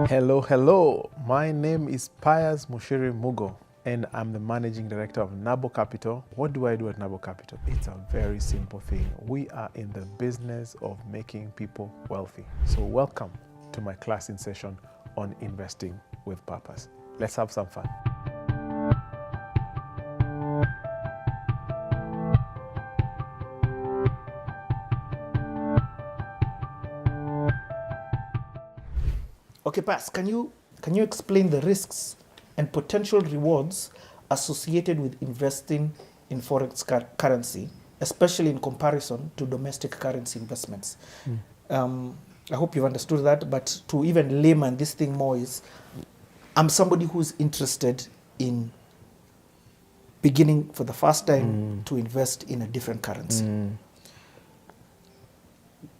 Hello, hello. My name is Pius Mushiri Mugo, and I'm the Managing Director of Nabo Capital. What do I do at Nabo Capital? It's a very simple thing. We are in the business of making people wealthy. So welcome to my class in session on investing with purpose. Let's have some fun. Okay, Pas, can you explain the risks and potential rewards associated with investing in forex currency, especially in comparison to domestic currency investments? I hope you've understood that, but to even layman this thing more is, I'm somebody who's interested in beginning for the first time to invest in a different currency.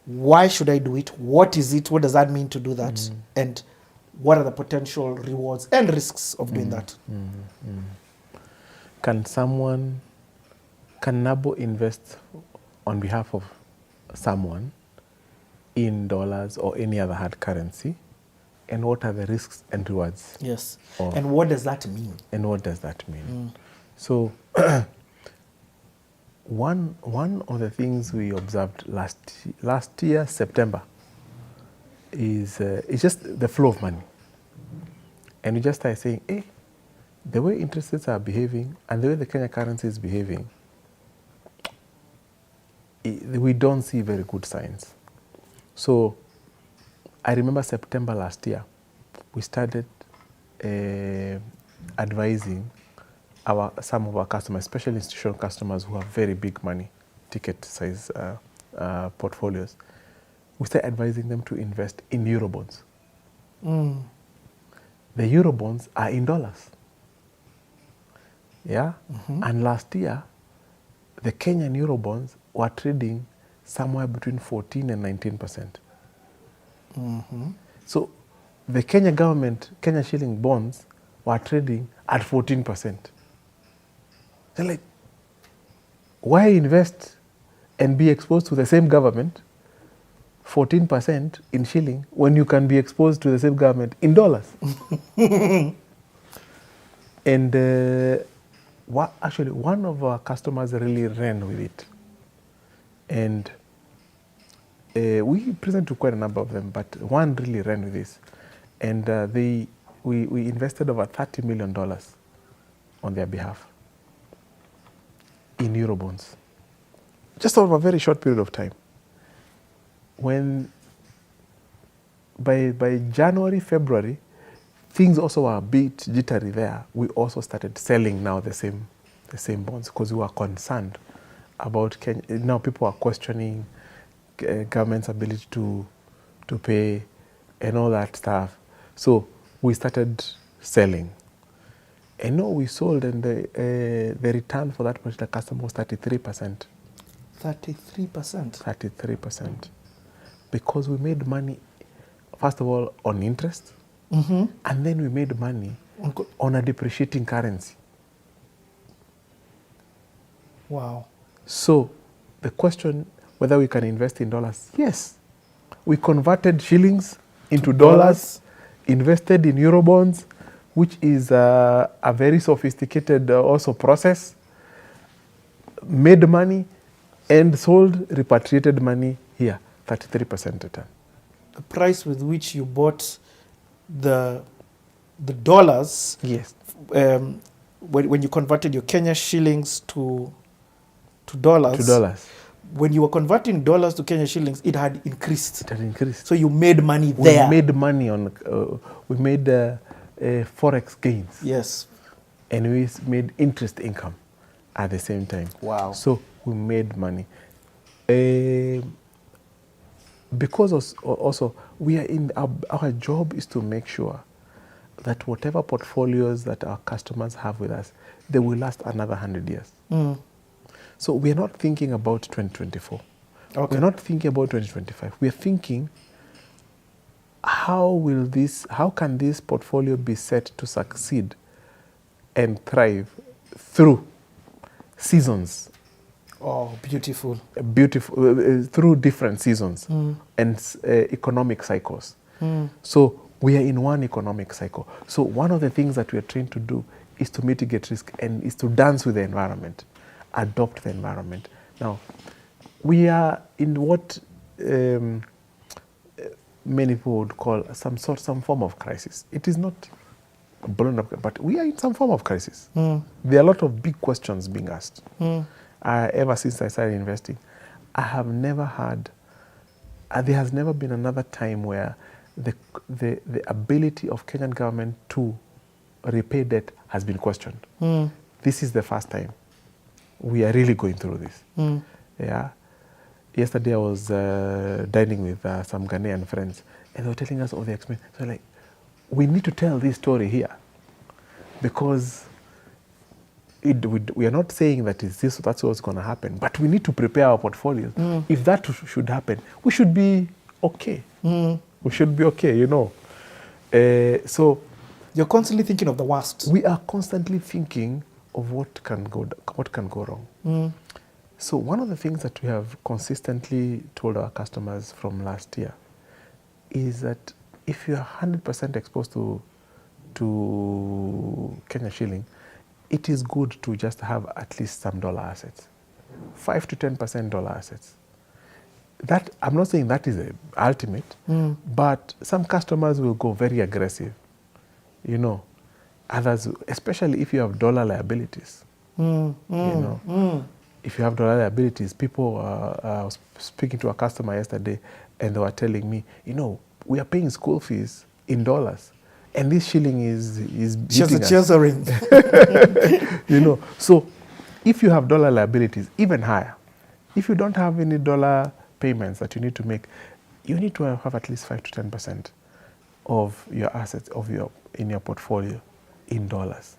Why should I do it? What is it? What does that mean to do that? And what are the potential rewards and risks of doing that? Can Nabo invest on behalf of someone in dollars or any other hard currency? And what are the risks and rewards? Yes. And what does that mean? And what does that mean? So one of the things we observed last year, September, is it's just the flow of money. And we just started saying, hey, the way interest rates are behaving and the way the Kenya currency is behaving, we don't see very good signs. So I remember September last year, we started advising some of our customers, especially institutional customers who have very big money, ticket size portfolios. We started advising them to invest in Eurobonds. The Eurobonds are in dollars. Yeah? And last year, the Kenyan Eurobonds were trading somewhere between 14 and 19%. So the Kenya government, Kenya shilling bonds were trading at 14%. They're like, why invest and be exposed to the same government, 14% in shilling, when you can be exposed to the same government in dollars? And actually, one of our customers really ran with it. And we presented to quite a number of them, but one really ran with this. And we invested over $30 million on their behalf in Eurobonds, just over a very short period of time. When by January, February, things also were a bit jittery there. We also started selling now the same bonds because we were concerned about Kenya. Now people are questioning government's ability to pay and all that stuff. So we started selling. And no, we sold, and the return for that particular customer was 33%. 33%? 33%. Because we made money, first of all, on interest, and then we made money on a depreciating currency. Wow. So the question whether we can invest in dollars, yes. We converted shillings into dollars, invested in Eurobonds, which is a very sophisticated also process, made money and sold, repatriated money here, 33% return. The price with which you bought the dollars, yes, when you converted your Kenya shillings to dollars, when you were converting dollars to Kenya shillings, it had increased. It had increased. So you made money there. We made money on, we made forex gains. Yes. And we made interest income at the same time. Wow. So we made money. Because also we are in, our job is to make sure that whatever portfolios that our customers have with us, they will last another 100 years. So we are not thinking about 2024. Okay. We're not thinking about 2025. We're thinking, how can this portfolio be set to succeed and thrive through seasons? Oh, beautiful. Through different seasons and economic cycles. So We are in one economic cycle. So one of the things that we are trained to do is to mitigate risk and is to dance with the environment, adopt the environment. Now, we are in what many people would call some form of crisis. It is not blown up, but we are in some form of crisis. There are a lot of big questions being asked. Ever since I started investing, I have never had, there has never been another time where the ability of Kenyan government to repay debt has been questioned. This is the first time we are really going through this. Yeah. Yesterday I was dining with some Ghanaian friends, and they were telling us all the experience. So like, we need to tell this story here, because we are not saying that that's what's going to happen, but we need to prepare our portfolios. If that should happen, we should be okay. We should be okay, you know. So you're constantly thinking of the worst. We are constantly thinking of what can go wrong. So one of the things that we have consistently told our customers from last year is that if you're 100% exposed to Kenya shilling, it is good to just have at least some dollar assets, 5 to 10% dollar assets. That, I'm not saying that is the ultimate, but some customers will go very aggressive, you know. Others, especially if you have dollar liabilities, you know. If you have dollar liabilities, people, I was speaking to a customer yesterday, and they were telling me, you know, we are paying school fees in dollars, and this shilling is beating us. You know, so if you have dollar liabilities, even higher. If you don't have any dollar payments that you need to make, you need to have at least 5 to 10% of your assets in your portfolio in dollars.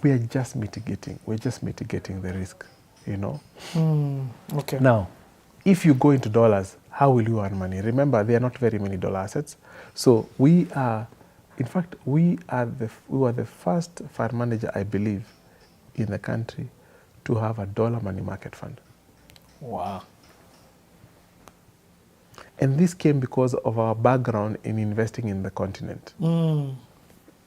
We are just mitigating. We're just mitigating the risk, you know. Okay. Now, if you go into dollars, how will you earn money? Remember, there are not very many dollar assets. So we are, in fact, we were the first fund manager, I believe, in the country to have a dollar money market fund. Wow. And this came because of our background in investing in the continent.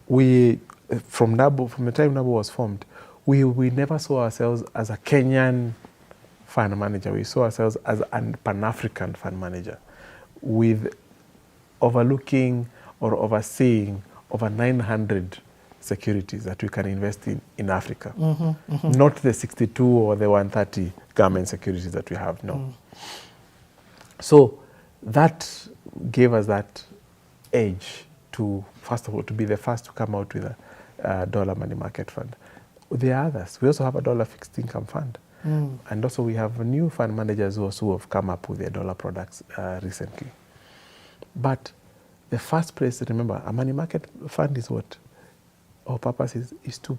We, from the time NABO was formed, we never saw ourselves as a Kenyan fund manager. We saw ourselves as a Pan-African fund manager with overlooking or overseeing over 900 securities that we can invest in Africa. Not the 62 or the 130 government securities that we have, no. So that gave us that edge to, first of all, to be the first to come out with a dollar money market fund. There are others. We also have a dollar fixed income fund. And also we have new fund managers who have come up with their dollar products recently. But the first place, remember, a money market fund is what? Our purpose is to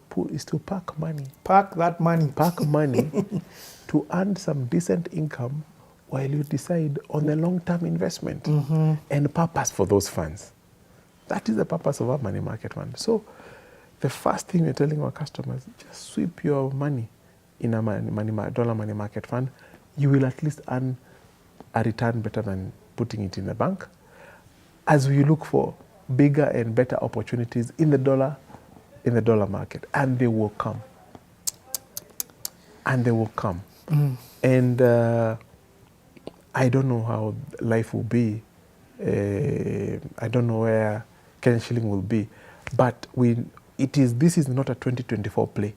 park money. Park that money. Park money to earn some decent income while you decide on the long-term investment and purpose for those funds. That is the purpose of our money market fund. So the first thing we're telling our customers, just sweep your money in a dollar money market fund. You will at least earn a return better than putting it in the bank, as we look for bigger and better opportunities in the dollar market, and they will come. And they will come. And I don't know how life will be. I don't know where Kenyan shilling will be, but this is not a 2024 play.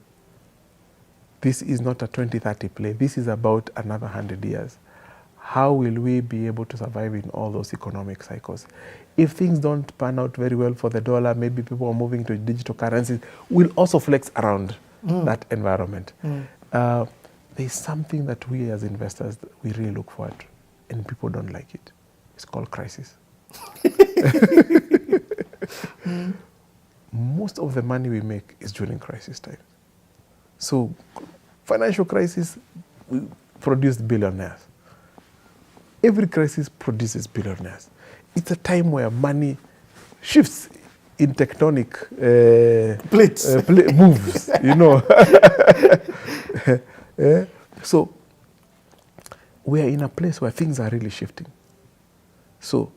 This is not a 2030 play. This is about another 100 years. How will we be able to survive in all those economic cycles? If things don't pan out very well for the dollar, maybe people are moving to digital currencies, we'll also flex around that environment. There's something that we as investors, we really look forward to, and people don't like it. It's called crisis. Most of the money we make is during crisis time. So financial crisis produced billionaires. Every crisis produces billionaires. It's a time where money shifts in tectonic plates, moves, you know. So we are in a place where things are really shifting. So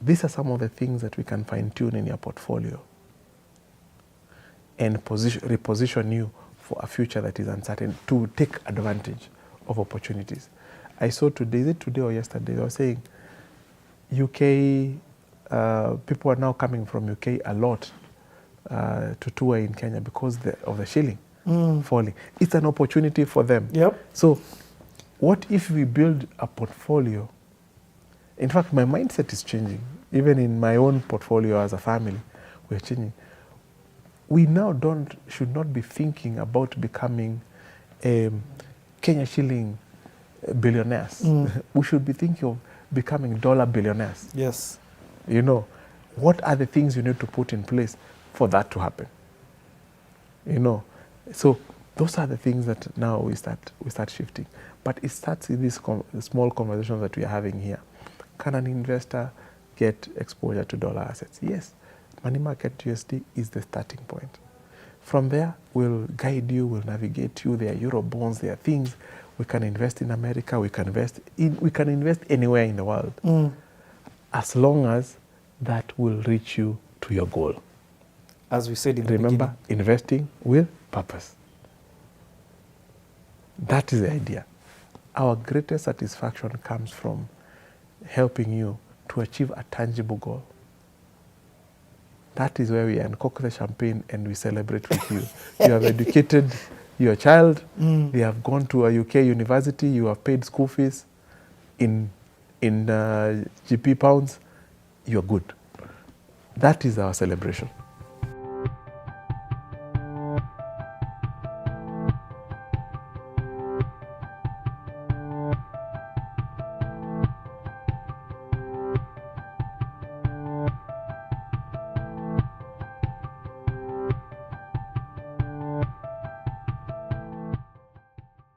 these are some of the things that we can fine-tune in your portfolio and reposition you for a future that is uncertain to take advantage of opportunities. I saw today, is it today or yesterday, they were saying UK, people are now coming from UK a lot to tour in Kenya because of the shilling falling. It's an opportunity for them. Yep. So what if we build a portfolio? In fact, my mindset is changing. Even in my own portfolio as a family, we're changing. We now should not be thinking about becoming Kenya shilling billionaires. We should be thinking of becoming dollar billionaires. Yes. You know, what are the things you need to put in place for that to happen? You know, so those are the things that now we start shifting. But it starts in these small conversations that we are having here. Can an investor get exposure to dollar assets? Yes. Money market USD is the starting point. From there, we'll guide you, we'll navigate you. There are Eurobonds, there are things. We can invest in America, we can invest anywhere in the world. As long as that will reach you to your goal. As we said in the Remember, beginning. investing with purpose. That is the idea. Our greatest satisfaction comes from helping you to achieve a tangible goal. That is where we uncork the champagne and we celebrate with you. You have educated your child, they have gone to a UK university, you have paid school fees in GP pounds, you're good. That is our celebration.